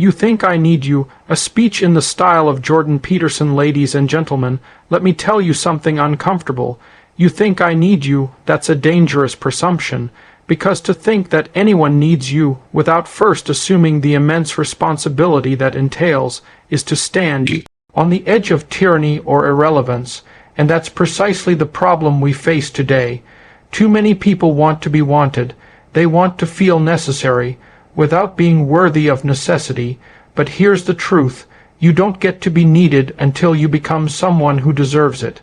You think I need you, a speech in the style of Jordan Peterson. Ladies and gentlemen, let me tell you something uncomfortable. You think I need you, that's a dangerous presumption, because to think that anyone needs you without first assuming the immense responsibility that entails is to stand on the edge of tyranny or irrelevance, and that's precisely the problem we face today. Too many people want to be wanted. They want to feel necessary, without being worthy of necessity. But here's the truth. You don't get to be needed until you become someone who deserves it.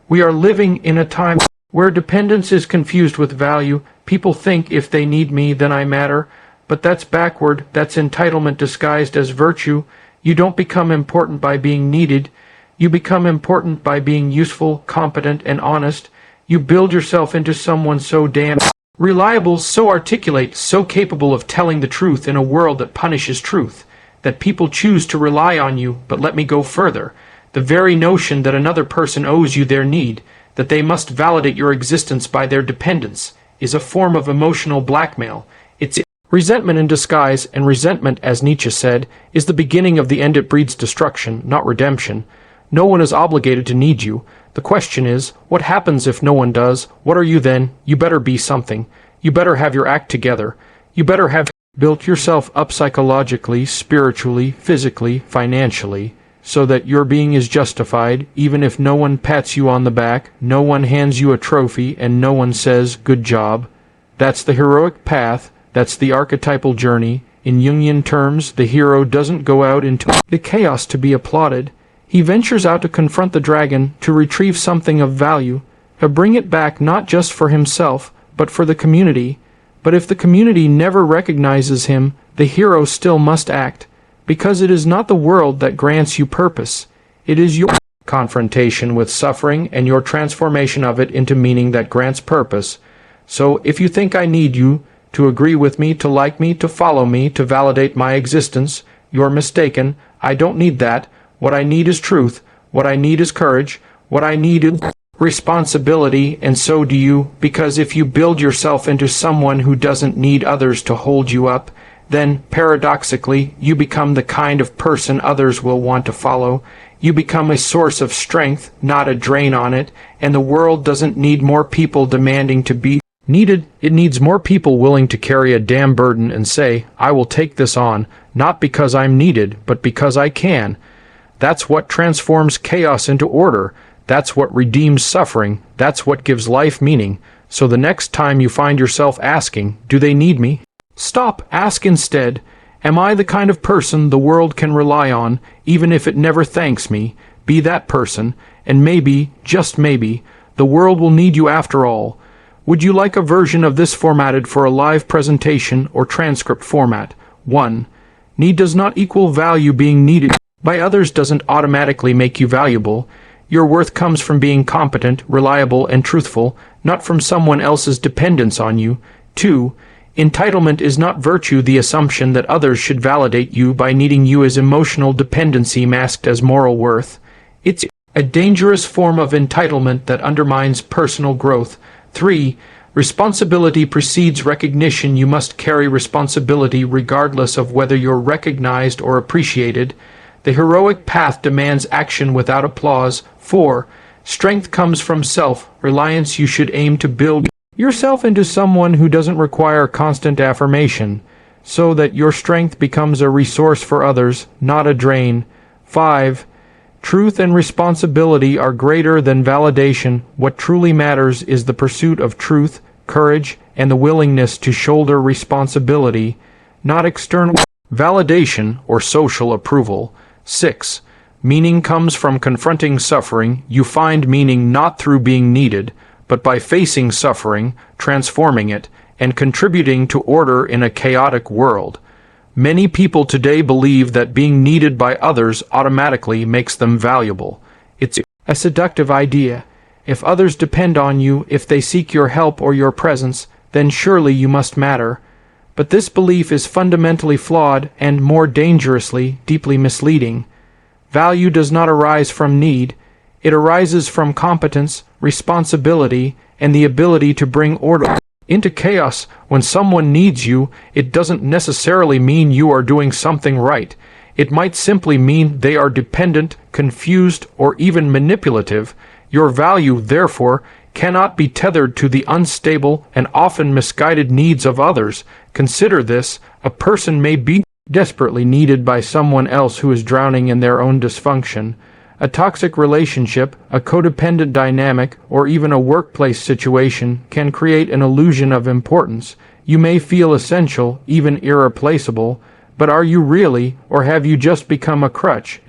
We are living in a time where dependence is confused with value. People think if they need me, then I matter. But that's backward. That's entitlement disguised as virtue. You don't become important by being needed. You become important by being useful, competent, and honest. You build yourself into someone so damn reliable, so articulate, so capable of telling the truth in a world that punishes truth, that people choose to rely on you. But let me go further. The very notion that another person owes you their need, that they must validate your existence by their dependence, is a form of emotional blackmail. It's resentment in disguise, and resentment, as Nietzsche said, is the beginning of the end. It breeds destruction, not redemption. No one is obligated to need you. The question is, what happens if no one does? What are you then? You better be something. You better have your act together. You better have built yourself up psychologically, spiritually, physically, financially, so that your being is justified, even if no one pats you on the back, no one hands you a trophy, and no one says, "Good job." That's the heroic path. That's the archetypal journey. In Jungian terms, the hero doesn't go out into the chaos to be applauded. He ventures out to confront the dragon, to retrieve something of value, to bring it back not just for himself, but for the community. But if the community never recognizes him, the hero still must act, because it is not the world that grants you purpose. It is your confrontation with suffering and your transformation of it into meaning that grants purpose. So if you think I need you, to agree with me, to like me, to follow me, to validate my existence, you're mistaken. I don't need that. What I need is truth. What I need is courage. What I need is responsibility, and so do you, because if you build yourself into someone who doesn't need others to hold you up, then, paradoxically, you become the kind of person others will want to follow. You become a source of strength, not a drain on it, and the world doesn't need more people demanding to be needed. It needs more people willing to carry a damn burden and say, "I will take this on, not because I'm needed, but because I can." That's what transforms chaos into order. That's what redeems suffering. That's what gives life meaning. So the next time you find yourself asking, "Do they need me?" stop. Ask instead, "Am I the kind of person the world can rely on, even if it never thanks me?" Be that person, and maybe, just maybe, the world will need you after all. Would you like a version of this formatted for a live presentation or transcript format? 1. Need does not equal value. Being needed by others doesn't automatically make you valuable. Your worth comes from being competent, reliable, and truthful, not from someone else's dependence on you. 2. Entitlement is not virtue. The assumption that others should validate you by needing you is emotional dependency masked as moral worth. It's a dangerous form of entitlement that undermines personal growth. 3. Responsibility precedes recognition. You must carry responsibility regardless of whether you're recognized or appreciated. The heroic path demands action without applause. 4. Strength comes from self-reliance. You should aim to build yourself into someone who doesn't require constant affirmation, so that your strength becomes a resource for others, not a drain. 5. Truth and responsibility are greater than validation. What truly matters is the pursuit of truth, courage, and the willingness to shoulder responsibility, not external validation or social approval. 6. Meaning comes from confronting suffering. You find meaning not through being needed, but by facing suffering, transforming it, and contributing to order in a chaotic world. Many people today believe that being needed by others automatically makes them valuable. It's a seductive idea. If others depend on you, if they seek your help or your presence, then surely you must matter. But this belief is fundamentally flawed and, more dangerously, deeply misleading. Value does not arise from need. It arises from competence, responsibility, and the ability to bring order into chaos. When someone needs you, it doesn't necessarily mean you are doing something right. It might simply mean they are dependent, confused, or even manipulative. Your value, therefore, cannot be tethered to the unstable and often misguided needs of others. Consider this: a person may be desperately needed by someone else who is drowning in their own dysfunction. A toxic relationship, a codependent dynamic, or even a workplace situation can create an illusion of importance. You may feel essential, even irreplaceable, but are you really, or have you just become a crutch?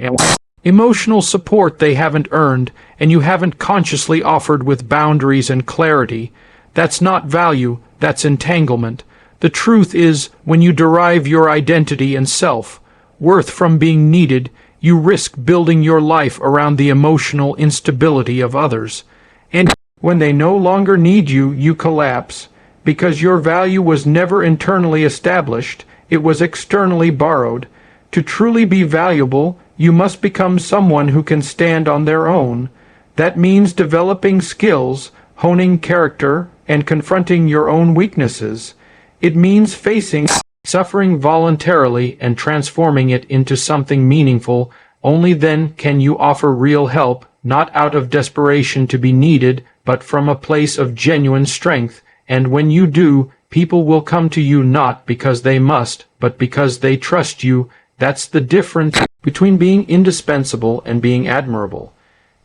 Emotional support they haven't earned, and you haven't consciously offered with boundaries and clarity. That's not value, that's entanglement. The truth is, when you derive your identity and self-worth from being needed, you risk building your life around the emotional instability of others. And when they no longer need you, you collapse. Because your value was never internally established, it was externally borrowed. To truly be valuable, you must become someone who can stand on their own. That means developing skills, honing character, and confronting your own weaknesses. It means facing suffering voluntarily and transforming it into something meaningful. Only then can you offer real help, not out of desperation to be needed, but from a place of genuine strength. And when you do, people will come to you not because they must, but because they trust you. That's the difference between being indispensable and being admirable.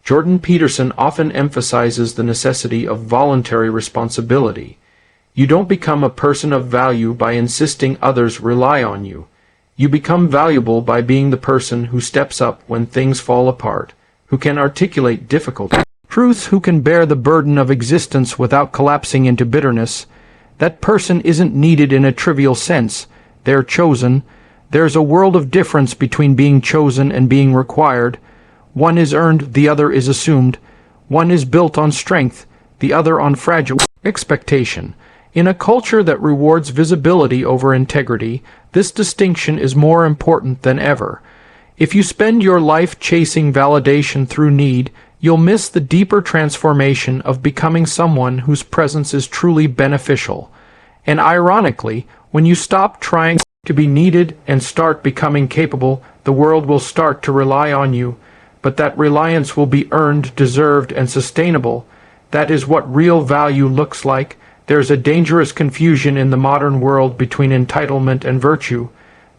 Jordan Peterson often emphasizes the necessity of voluntary responsibility. You don't become a person of value by insisting others rely on you. You become valuable by being the person who steps up when things fall apart, who can articulate difficult truths, who can bear the burden of existence without collapsing into bitterness. That person isn't needed in a trivial sense. They're chosen. There's a world of difference between being chosen and being required. One is earned, the other is assumed. One is built on strength, the other on fragile expectation. In a culture that rewards visibility over integrity, this distinction is more important than ever. If you spend your life chasing validation through need, you'll miss the deeper transformation of becoming someone whose presence is truly beneficial. And ironically, when you stop trying to be needed and start becoming capable, the world will start to rely on you. But that reliance will be earned, deserved, and sustainable. That is what real value looks like. There's a dangerous confusion in the modern world between entitlement and virtue.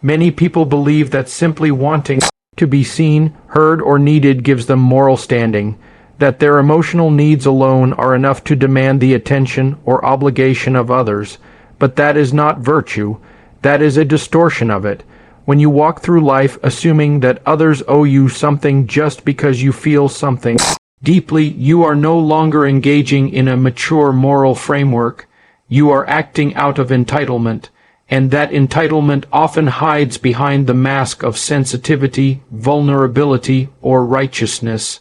Many people believe that simply wanting to be seen, heard, or needed gives them moral standing, that their emotional needs alone are enough to demand the attention or obligation of others. But that is not virtue. That is a distortion of it. When you walk through life assuming that others owe you something just because you feel something deeply, you are no longer engaging in a mature moral framework. You are acting out of entitlement, and that entitlement often hides behind the mask of sensitivity, vulnerability, or righteousness.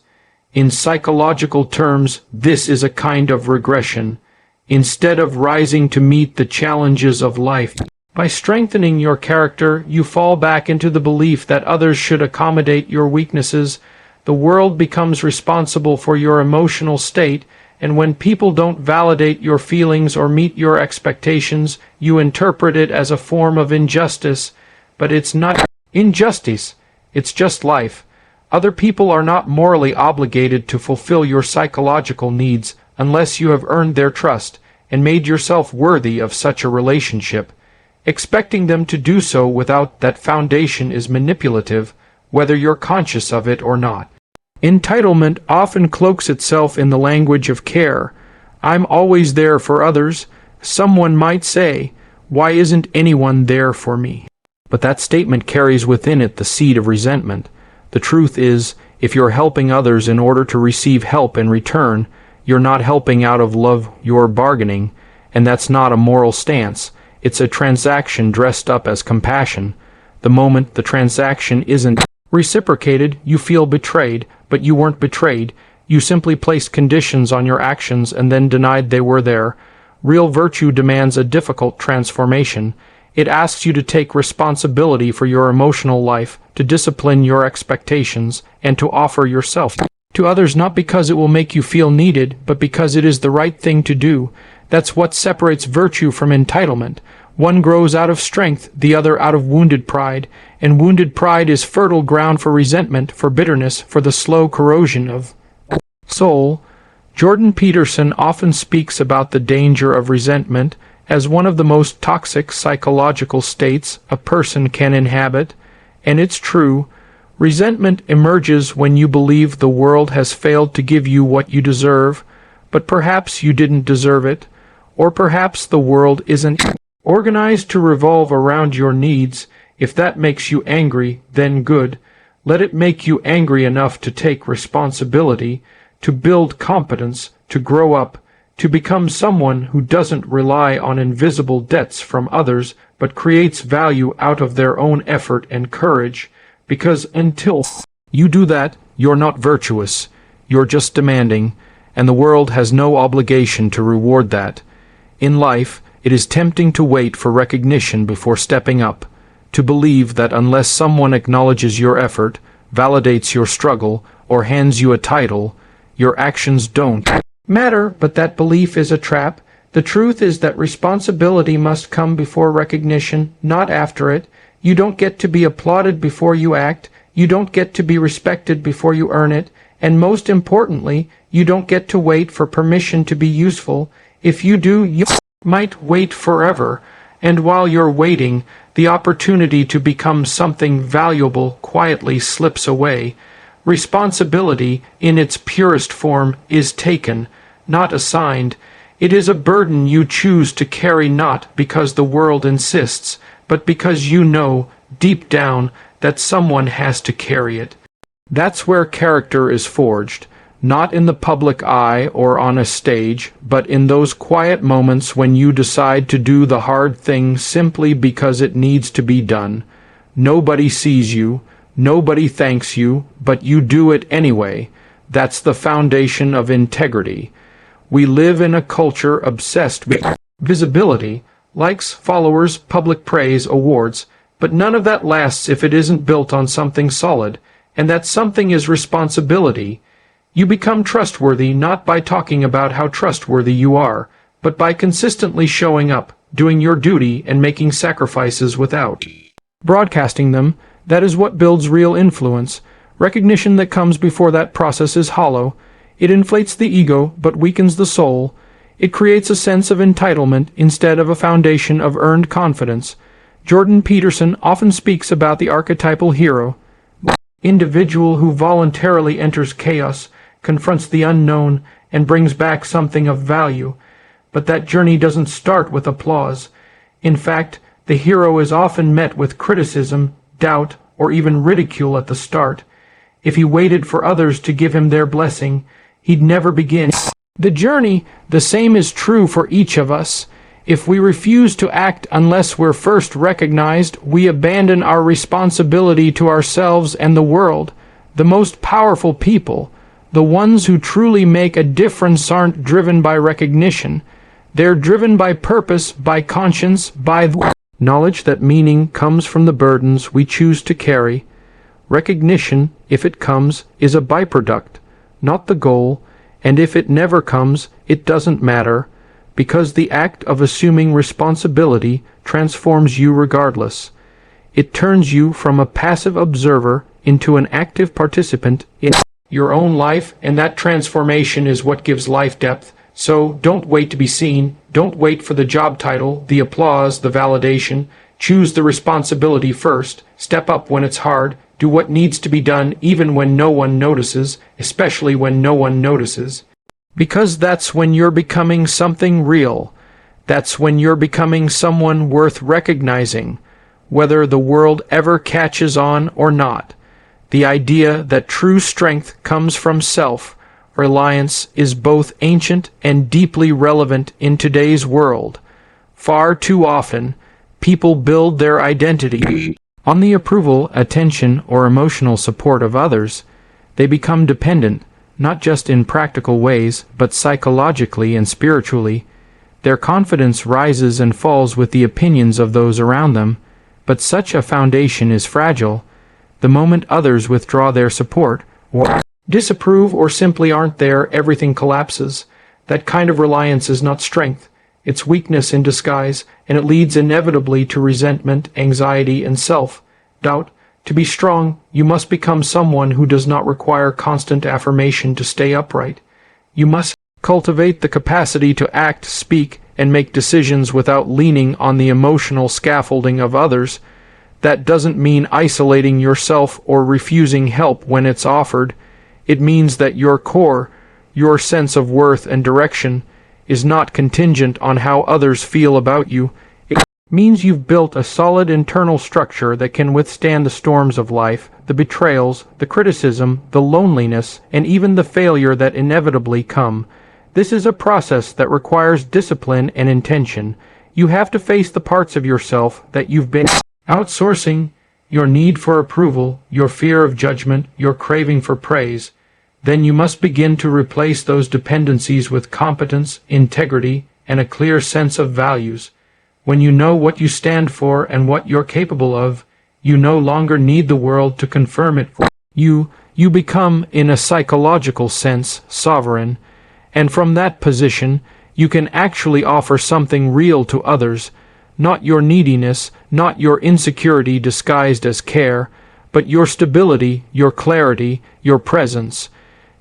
In psychological terms, this is a kind of regression. Instead of rising to meet the challenges of life, by strengthening your character, you fall back into the belief that others should accommodate your weaknesses. The world becomes responsible for your emotional state, and when people don't validate your feelings or meet your expectations, you interpret it as a form of injustice. But it's not injustice, it's just life. Other people are not morally obligated to fulfill your psychological needs unless you have earned their trust and made yourself worthy of such a relationship. Expecting them to do so without that foundation is manipulative, whether you're conscious of it or not. Entitlement often cloaks itself in the language of care. I'm always there for others. Someone might say, why isn't anyone there for me? But that statement carries within it the seed of resentment. The truth is, if you're helping others in order to receive help in return, you're not helping out of love, you're bargaining, and that's not a moral stance. It's a transaction dressed up as compassion. The moment the transaction isn't reciprocated, you feel betrayed, but you weren't betrayed. You simply placed conditions on your actions and then denied they were there. Real virtue demands a difficult transformation. It asks you to take responsibility for your emotional life, to discipline your expectations, and to offer yourself to others not because it will make you feel needed, but because it is the right thing to do. That's what separates virtue from entitlement. One grows out of strength, the other out of wounded pride, and wounded pride is fertile ground for resentment, for bitterness, for the slow corrosion of soul. Jordan Peterson often speaks about the danger of resentment as one of the most toxic psychological states a person can inhabit, and it's true. Resentment emerges when you believe the world has failed to give you what you deserve, but perhaps you didn't deserve it, or perhaps the world isn't organized to revolve around your needs. If that makes you angry, then good. Let it make you angry enough to take responsibility, to build competence, to grow up, to become someone who doesn't rely on invisible debts from others, but creates value out of their own effort and courage, because until you do that, you're not virtuous, you're just demanding, and the world has no obligation to reward that. In life, it is tempting to wait for recognition before stepping up, to believe that unless someone acknowledges your effort, validates your struggle, or hands you a title, your actions don't matter. But that belief is a trap. The truth is that responsibility must come before recognition, not after it. You don't get to be applauded before you act. You don't get to be respected before you earn it. And most importantly, you don't get to wait for permission to be useful. If you do, you might wait forever. And while you're waiting, the opportunity to become something valuable quietly slips away. Responsibility, in its purest form, is taken, not assigned. It is a burden you choose to carry not because the world insists, but because you know, deep down, that someone has to carry it. That's where character is forged, not in the public eye or on a stage, but in those quiet moments when you decide to do the hard thing simply because it needs to be done. Nobody sees you, nobody thanks you, but you do it anyway. That's the foundation of integrity. We live in a culture obsessed with visibility, likes, followers, public praise, awards, but none of that lasts if it isn't built on something solid, and that something is responsibility. You become trustworthy not by talking about how trustworthy you are, but by consistently showing up, doing your duty, and making sacrifices without broadcasting them. That is what builds real influence. Recognition that comes before that process is hollow. It inflates the ego, but weakens the soul. It creates a sense of entitlement instead of a foundation of earned confidence. Jordan Peterson often speaks about the archetypal hero, the individual who voluntarily enters chaos, confronts the unknown, and brings back something of value. But that journey doesn't start with applause. In fact, the hero is often met with criticism, doubt, or even ridicule at the start. If he waited for others to give him their blessing, he'd never begin the journey. The same is true for each of us. If we refuse to act unless we're first recognized, we abandon our responsibility to ourselves and the world. The most powerful people, the ones who truly make a difference, aren't driven by recognition. They're driven by purpose, by conscience, by the knowledge that meaning comes from the burdens we choose to carry. Recognition, if it comes, is a byproduct, not the goal, and if it never comes, it doesn't matter, because the act of assuming responsibility transforms you regardless. It turns you from a passive observer into an active participant in your own life, and that transformation is what gives life depth. So don't wait to be seen. Don't wait for the job title, the applause, the validation. Choose the responsibility first. Step up when it's hard. Do what needs to be done even when no one notices, especially when no one notices. Because that's when you're becoming something real. That's when you're becoming someone worth recognizing, whether the world ever catches on or not. The idea that true strength comes from self-reliance is both ancient and deeply relevant in today's world. Far too often, people build their identity on the approval, attention, or emotional support of others. They become dependent, not just in practical ways, but psychologically and spiritually. Their confidence rises and falls with the opinions of those around them, but such a foundation is fragile. The moment others withdraw their support, or disapprove, or simply aren't there, everything collapses. That kind of reliance is not strength. It's weakness in disguise, and it leads inevitably to resentment, anxiety, and self-doubt. To be strong, you must become someone who does not require constant affirmation to stay upright. You must cultivate the capacity to act, speak, and make decisions without leaning on the emotional scaffolding of others. That doesn't mean isolating yourself or refusing help when it's offered. It means that your core, your sense of worth and direction, is not contingent on how others feel about you. It means you've built a solid internal structure that can withstand the storms of life, the betrayals, the criticism, the loneliness, and even the failure that inevitably come. This is a process that requires discipline and intention. You have to face the parts of yourself that you've been outsourcing, your need for approval, your fear of judgment, your craving for praise. Then you must begin to replace those dependencies with competence, integrity, and a clear sense of values. When you know what you stand for and what you're capable of, you no longer need the world to confirm it for you. You become, in a psychological sense, sovereign. And from that position, you can actually offer something real to others, not your neediness, not your insecurity disguised as care, but your stability, your clarity, your presence.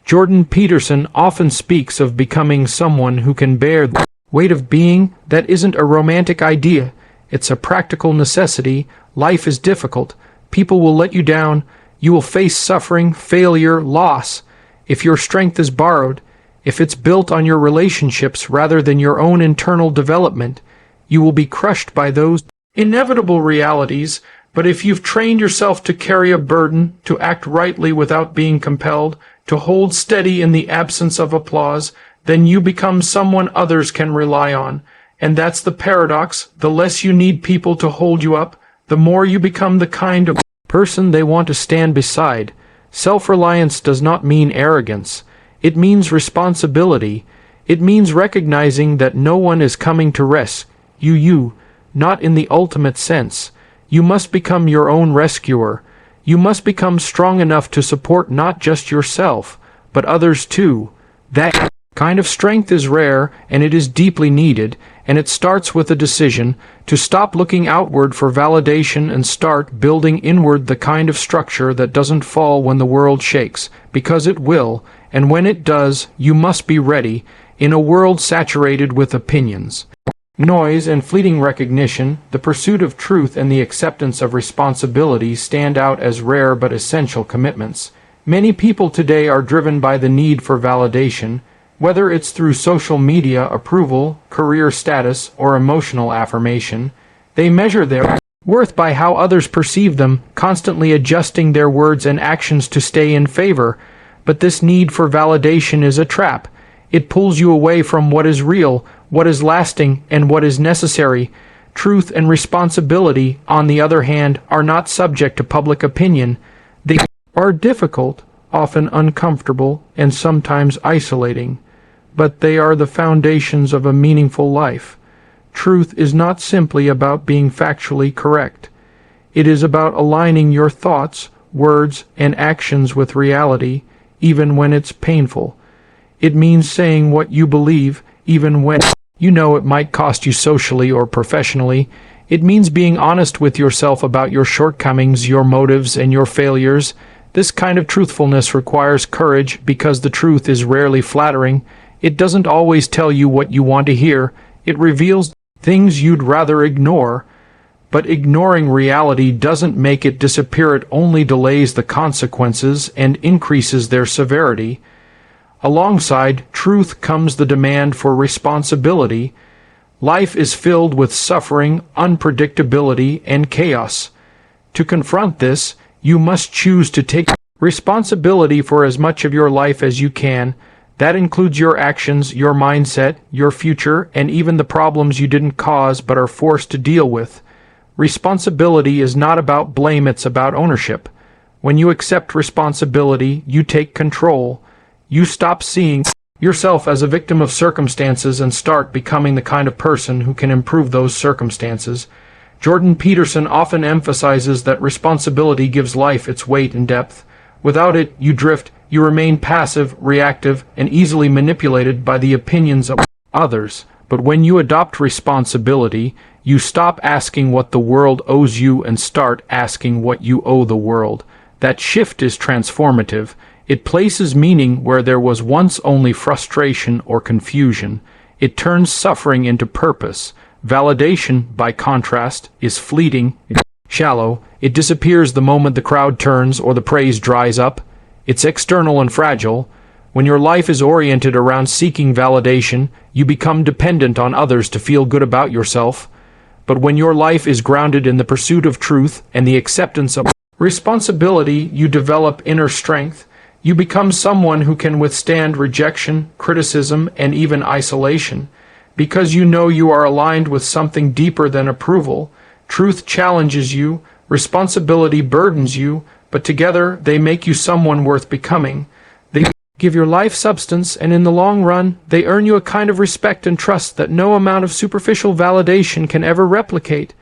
Jordan Peterson often speaks of becoming someone who can bear the weight of being. That isn't a romantic idea. It's a practical necessity. Life is difficult. People will let you down. You will face suffering, failure, loss. If your strength is borrowed, if it's built on your relationships rather than your own internal development, you will be crushed by those inevitable realities. But if you've trained yourself to carry a burden, to act rightly without being compelled, to hold steady in the absence of applause, then you become someone others can rely on. And that's the paradox. The less you need people to hold you up, the more you become the kind of person they want to stand beside. Self-reliance does not mean arrogance. It means responsibility. It means recognizing that no one is coming to rescue you, not in the ultimate sense. You must become your own rescuer. You must become strong enough to support not just yourself, but others too. That kind of strength is rare, and it is deeply needed, and it starts with a decision to stop looking outward for validation and start building inward the kind of structure that doesn't fall when the world shakes, because it will, and when it does, you must be ready, in a world saturated with opinions, noise, and fleeting recognition. The pursuit of truth and the acceptance of responsibility stand out as rare but essential commitments. Many people today are driven by the need for validation, whether it's through social media approval, career status, or emotional affirmation. They measure their worth by how others perceive them, constantly adjusting their words and actions to stay in favor. But this need for validation is a trap. It pulls you away from what is real, what is lasting, and what is necessary. Truth and responsibility, on the other hand, are not subject to public opinion. They are difficult, often uncomfortable, and sometimes isolating, but they are the foundations of a meaningful life. Truth is not simply about being factually correct. It is about aligning your thoughts, words, and actions with reality, even when it's painful. It means saying what you believe, even when you know it might cost you socially or professionally. It means being honest with yourself about your shortcomings, your motives, and your failures. This kind of truthfulness requires courage because the truth is rarely flattering. It doesn't always tell you what you want to hear. It reveals things you'd rather ignore. But ignoring reality doesn't make it disappear. It only delays the consequences and increases their severity. Alongside truth comes the demand for responsibility. Life is filled with suffering, unpredictability, and chaos. To confront this, you must choose to take responsibility for as much of your life as you can. That includes your actions, your mindset, your future, and even the problems you didn't cause but are forced to deal with. Responsibility is not about blame, it's about ownership. When you accept responsibility, you take control. You stop seeing yourself as a victim of circumstances and start becoming the kind of person who can improve those circumstances. Jordan Peterson often emphasizes that responsibility gives life its weight and depth. Without it, you drift, you remain passive, reactive, and easily manipulated by the opinions of others. But when you adopt responsibility, you stop asking what the world owes you and start asking what you owe the world. That shift is transformative. It places meaning where there was once only frustration or confusion. It turns suffering into purpose. Validation, by contrast, is fleeting, shallow. It disappears the moment the crowd turns or the praise dries up. It's external and fragile. When your life is oriented around seeking validation, you become dependent on others to feel good about yourself. But when your life is grounded in the pursuit of truth and the acceptance of responsibility, you develop inner strength. You become someone who can withstand rejection, criticism, and even isolation. Because you know you are aligned with something deeper than approval. Truth challenges you, responsibility burdens you, but together they make you someone worth becoming. They give your life substance, and in the long run, they earn you a kind of respect and trust that no amount of superficial validation can ever replicate.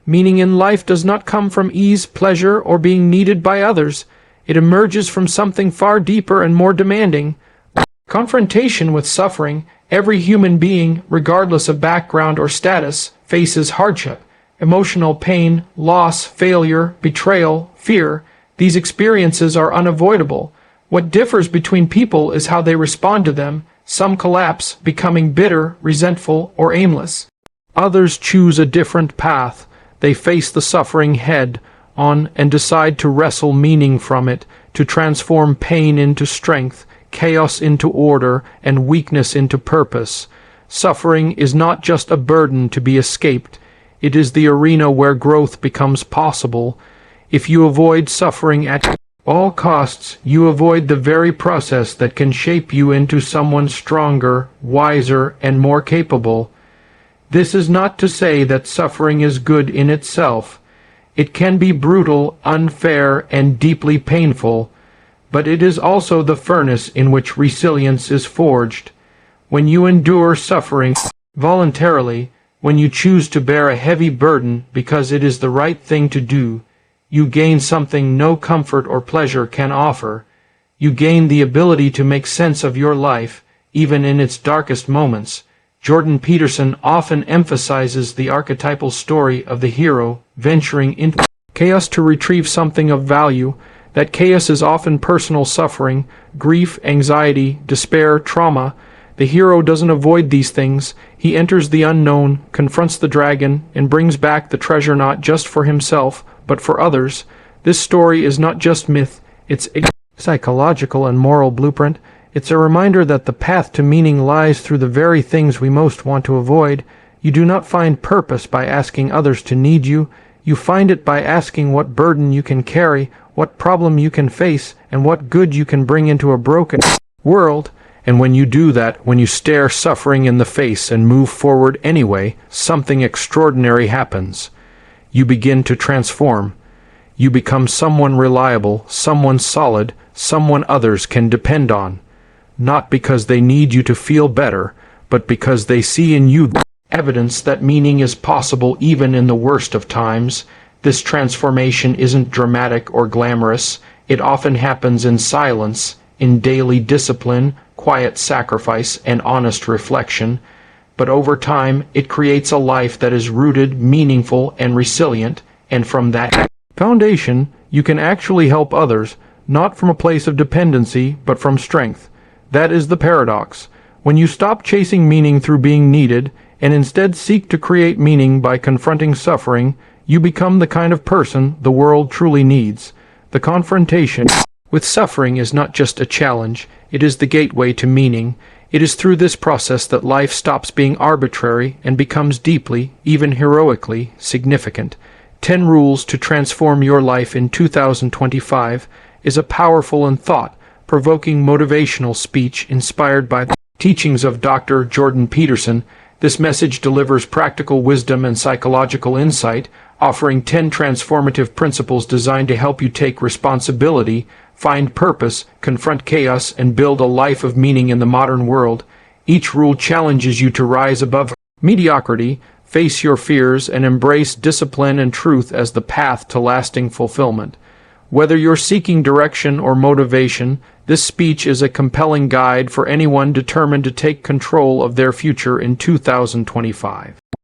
Meaning in life does not come from ease, pleasure, or being needed by others. It emerges from something far deeper and more demanding. Confrontation with suffering. Every human being, regardless of background or status, faces hardship, emotional pain, loss, failure, betrayal, fear. These experiences are unavoidable. What differs between people is how they respond to them. Some collapse, becoming bitter, resentful, or aimless. Others choose a different path. They face the suffering head on and decide to wrestle meaning from it, to transform pain into strength, chaos into order, and weakness into purpose. Suffering is not just a burden to be escaped. It is the arena where growth becomes possible. If you avoid suffering at all costs, you avoid the very process that can shape you into someone stronger, wiser, and more capable. This is not to say that suffering is good in itself. It can be brutal, unfair, and deeply painful, but it is also the furnace in which resilience is forged. When you endure suffering voluntarily, when you choose to bear a heavy burden because it is the right thing to do, you gain something no comfort or pleasure can offer. You gain the ability to make sense of your life, even in its darkest moments. Jordan Peterson often emphasizes the archetypal story of the hero venturing into chaos to retrieve something of value. That chaos is often personal suffering, grief, anxiety, despair, trauma. The hero doesn't avoid these things. He enters the unknown, confronts the dragon, and brings back the treasure not just for himself, but for others. This story is not just myth, it's a psychological and moral blueprint. It's a reminder that the path to meaning lies through the very things we most want to avoid. You do not find purpose by asking others to need you. You find it by asking what burden you can carry, what problem you can face, and what good you can bring into a broken world. And when you do that, when you stare suffering in the face and move forward anyway, something extraordinary happens. You begin to transform. You become someone reliable, someone solid, someone others can depend on. Not because they need you to feel better, but because they see in you evidence that meaning is possible even in the worst of times. This transformation isn't dramatic or glamorous. It often happens in silence, in daily discipline, quiet sacrifice, and honest reflection. But over time, it creates a life that is rooted, meaningful, and resilient, and from that foundation, you can actually help others, not from a place of dependency, but from strength. That is the paradox. When you stop chasing meaning through being needed, and instead seek to create meaning by confronting suffering, you become the kind of person the world truly needs. The confrontation with suffering is not just a challenge, it is the gateway to meaning. It is through this process that life stops being arbitrary and becomes deeply, even heroically, significant. 10 Rules to Transform Your Life in 2025 is a powerful and thought-provoking motivational speech inspired by the teachings of Dr. Jordan Peterson. This message delivers practical wisdom and psychological insight, offering 10 transformative principles designed to help you take responsibility, find purpose, confront chaos, and build a life of meaning in the modern world. Each rule challenges you to rise above mediocrity, face your fears, and embrace discipline and truth as the path to lasting fulfillment. Whether you're seeking direction or motivation, This speech is a compelling guide for anyone determined to take control of their future in 2025.